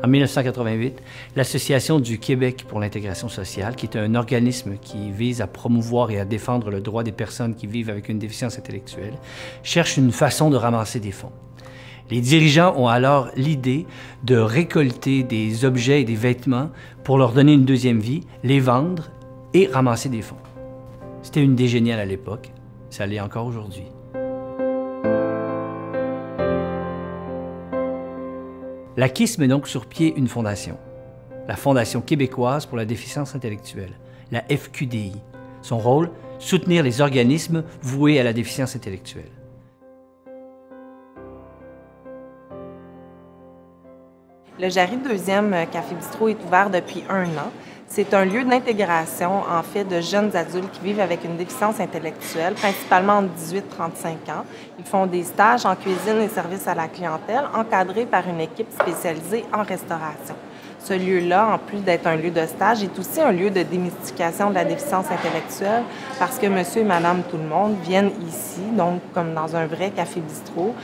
En 1988, l'Association du Québec pour l'intégration sociale, qui est un organisme qui vise à promouvoir et à défendre le droit des personnes qui vivent avec une déficience intellectuelle, cherche une façon de ramasser des fonds. Les dirigeants ont alors l'idée de récolter des objets et des vêtements pour leur donner une deuxième vie, les vendre et ramasser des fonds. C'était une idée géniale à l'époque, ça l'est encore aujourd'hui. La KIS met donc sur pied une fondation, la Fondation québécoise pour la déficience intellectuelle, la FQDI. Son rôle, soutenir les organismes voués à la déficience intellectuelle. Le Jarry 2e Café Bistrot est ouvert depuis 1 an. C'est un lieu d'intégration, en fait, de jeunes adultes qui vivent avec une déficience intellectuelle, principalement entre 18 et 35 ans. Ils font des stages en cuisine et services à la clientèle, encadrés par une équipe spécialisée en restauration. Ce lieu-là, en plus d'être un lieu de stage, est aussi un lieu de démystification de la déficience intellectuelle parce que monsieur et madame tout le monde viennent ici, donc comme dans un vrai café-bistrot,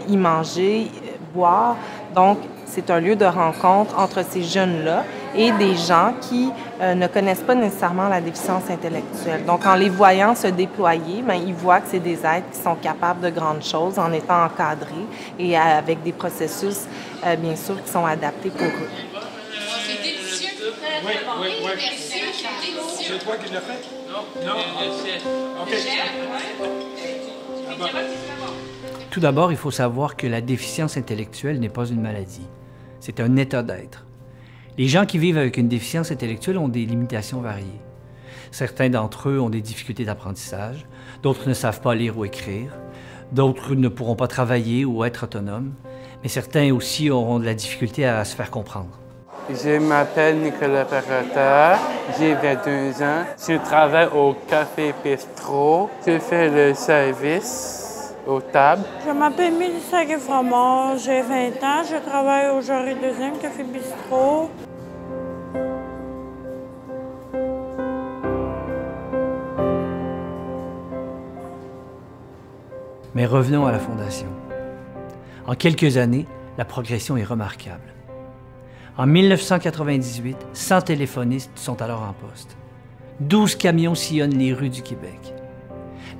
y manger, boire. Donc, c'est un lieu de rencontre entre ces jeunes-là et des gens qui ne connaissent pas nécessairement la déficience intellectuelle. Donc, en les voyant se déployer, bien, ils voient que c'est des êtres qui sont capables de grandes choses en étant encadrés et avec des processus, bien sûr, qui sont adaptés pour eux. C'est délicieux. Oui, oui, oui. Merci, c'est délicieux. C'est toi qui l'as fait? Non. OK. Tout d'abord, il faut savoir que la déficience intellectuelle n'est pas une maladie. C'est un état d'être. Les gens qui vivent avec une déficience intellectuelle ont des limitations variées. Certains d'entre eux ont des difficultés d'apprentissage, d'autres ne savent pas lire ou écrire, d'autres ne pourront pas travailler ou être autonomes, mais certains aussi auront de la difficulté à se faire comprendre. Je m'appelle Nicolas Perrotta, j'ai 22 ans. Je travaille au Café Bistrot. Je fais le service aux tables. Je m'appelle Mélissa Guéframont, j'ai 20 ans. Je travaille au Jarry 2e Café Bistrot. Mais revenons à la Fondation. En quelques années, la progression est remarquable. En 1998, 100 téléphonistes sont alors en poste. 12 camions sillonnent les rues du Québec.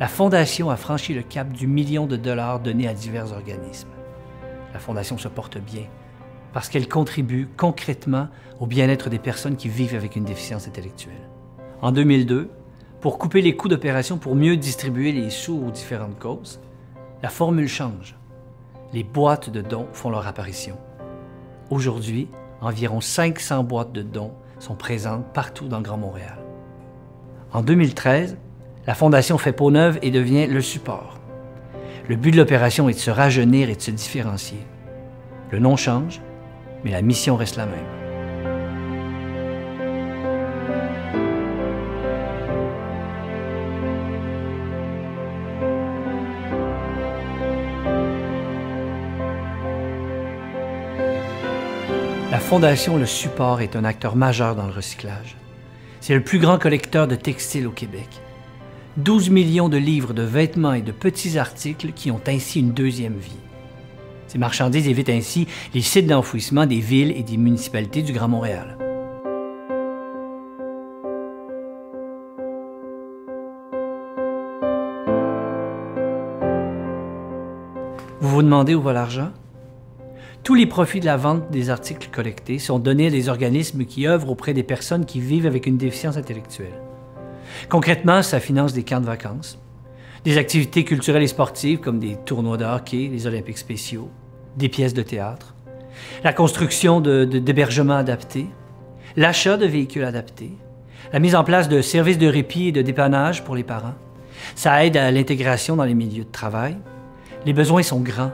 La Fondation a franchi le cap du million de dollars donné à divers organismes. La Fondation se porte bien parce qu'elle contribue concrètement au bien-être des personnes qui vivent avec une déficience intellectuelle. En 2002, pour couper les coûts d'opération pour mieux distribuer les sous aux différentes causes, la formule change. Les boîtes de dons font leur apparition. Aujourd'hui, environ 500 boîtes de dons sont présentes partout dans le Grand Montréal. En 2013, la Fondation fait peau neuve et devient le support. Le but de l'opération est de se rajeunir et de se différencier. Le nom change, mais la mission reste la même. La Fondation Le Support est un acteur majeur dans le recyclage. C'est le plus grand collecteur de textiles au Québec. 12 millions de livres de vêtements et de petits articles qui ont ainsi une deuxième vie. Ces marchandises évitent ainsi les sites d'enfouissement des villes et des municipalités du Grand Montréal. Vous vous demandez où va l'argent? Tous les profits de la vente des articles collectés sont donnés à des organismes qui œuvrent auprès des personnes qui vivent avec une déficience intellectuelle. Concrètement, ça finance des camps de vacances, des activités culturelles et sportives comme des tournois de hockey, les Olympiques spéciaux, des pièces de théâtre, la construction d'hébergements adaptés, l'achat de véhicules adaptés, la mise en place de services de répit et de dépannage pour les parents. Ça aide à l'intégration dans les milieux de travail. Les besoins sont grands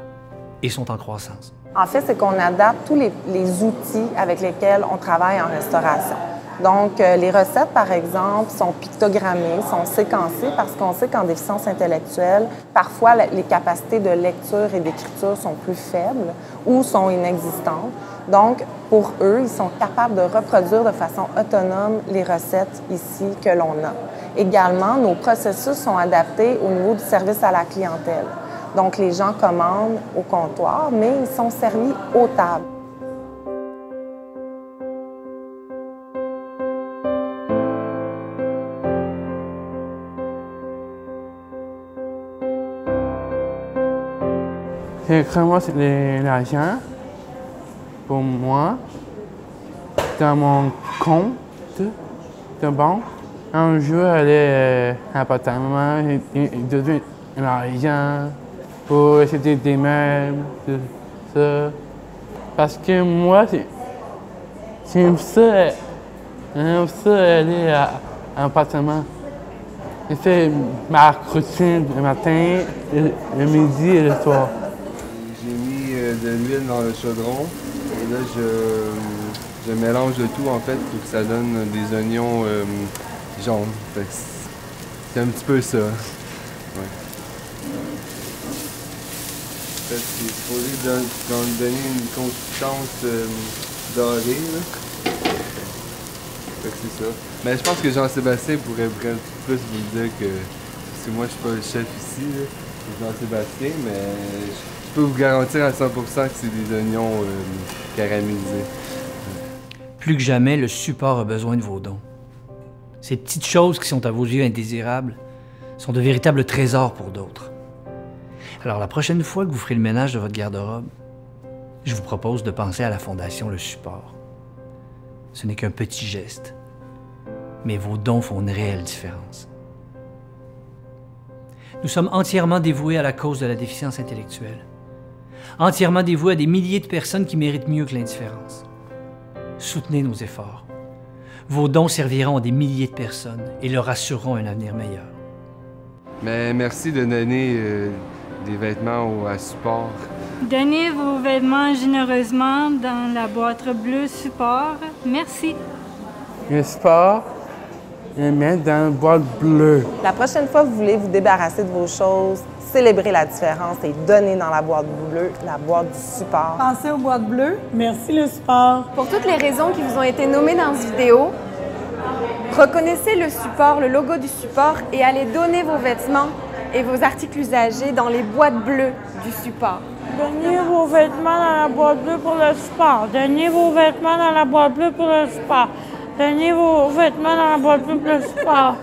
et sont en croissance. En fait, c'est qu'on adapte tous les outils avec lesquels on travaille en restauration. Donc, les recettes, par exemple, sont pictogrammées, sont séquencées parce qu'on sait qu'en déficience intellectuelle, parfois, les capacités de lecture et d'écriture sont plus faibles ou sont inexistantes. Donc, pour eux, ils sont capables de reproduire de façon autonome les recettes ici que l'on a. Également, nos processus sont adaptés au niveau du service à la clientèle. Donc, les gens commandent au comptoir, mais ils sont servis aux tables. Je ramasse l'argent pour moi dans mon compte de banque. Un jour, aller à l'appartement, je donne l'argent pour acheter des meubles, tout ça. Parce que moi, j'aime ça aller à l'appartement. Je fais ma routine le matin, le midi et le soir. J'ai mis de l'huile dans le chaudron et là je mélange le tout en fait pour que ça donne des oignons jaunes. C'est un petit peu ça. Ouais. En fait, c'est supposé donner une consistance dorée. Là. Fait que c'est ça. Mais je pense que Jean-Sébastien pourrait plus vous dire que si moi je suis pas le chef ici, là, c'est Jean-Sébastien, mais je peux vous garantir à 100% que c'est des oignons caramélisés. Plus que jamais, le support a besoin de vos dons. Ces petites choses qui sont à vos yeux indésirables sont de véritables trésors pour d'autres. Alors la prochaine fois que vous ferez le ménage de votre garde-robe, je vous propose de penser à la Fondation Le Support. Ce n'est qu'un petit geste, mais vos dons font une réelle différence. Nous sommes entièrement dévoués à la cause de la déficience intellectuelle, entièrement dévoués à des milliers de personnes qui méritent mieux que l'indifférence. Soutenez nos efforts. Vos dons serviront à des milliers de personnes et leur assureront un avenir meilleur. Mais merci de donner des vêtements à support. Donnez vos vêtements généreusement dans la boîte bleue support. Merci. Le support, je le mets dans la boîte bleue. La prochaine fois que vous voulez vous débarrasser de vos choses, célébrer la différence et donner dans la boîte bleue, la boîte du support. Pensez aux boîtes bleues. Merci le support. Pour toutes les raisons qui vous ont été nommées dans cette vidéo, reconnaissez le support, le logo du support et allez donner vos vêtements et vos articles usagés dans les boîtes bleues du support. Donnez vos vêtements dans la boîte bleue pour le support. Donnez vos vêtements dans la boîte bleue pour le support. Donnez vos vêtements dans la boîte bleue pour le support.